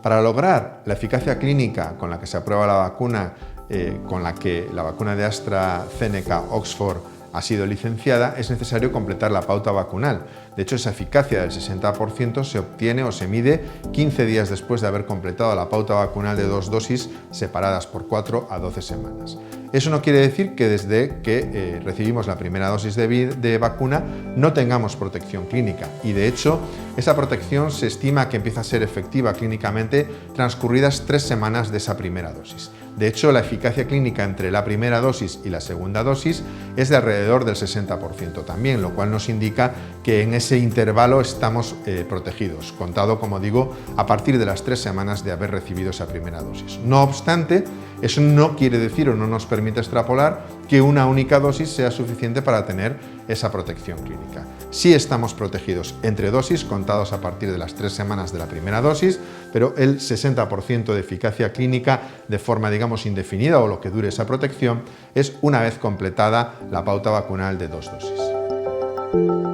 Para lograr la eficacia clínica con la que se aprueba la vacuna, con la que la vacuna de AstraZeneca Oxford ha sido licenciada, es necesario completar la pauta vacunal. De hecho, esa eficacia del 60% se obtiene o se mide 15 días después de haber completado la pauta vacunal de 2 dosis separadas por 4 a 12 semanas. Eso no quiere decir que desde que recibimos la primera dosis de vacuna no tengamos protección clínica, y de hecho esa protección se estima que empieza a ser efectiva clínicamente transcurridas 3 semanas de esa primera dosis. De hecho, la eficacia clínica entre la primera dosis y la segunda dosis es de alrededor del 60% también, lo cual nos indica que en ese intervalo estamos protegidos, contado, como digo, a partir de las 3 semanas de haber recibido esa primera dosis. No obstante, eso no quiere decir o no nos permite extrapolar que una única dosis sea suficiente para tener esa protección clínica. Sí estamos protegidos entre dosis, contados a partir de las 3 semanas de la primera dosis, pero el 60% de eficacia clínica de forma, digamos, indefinida, o lo que dure esa protección, es una vez completada la pauta vacunal de 2 dosis.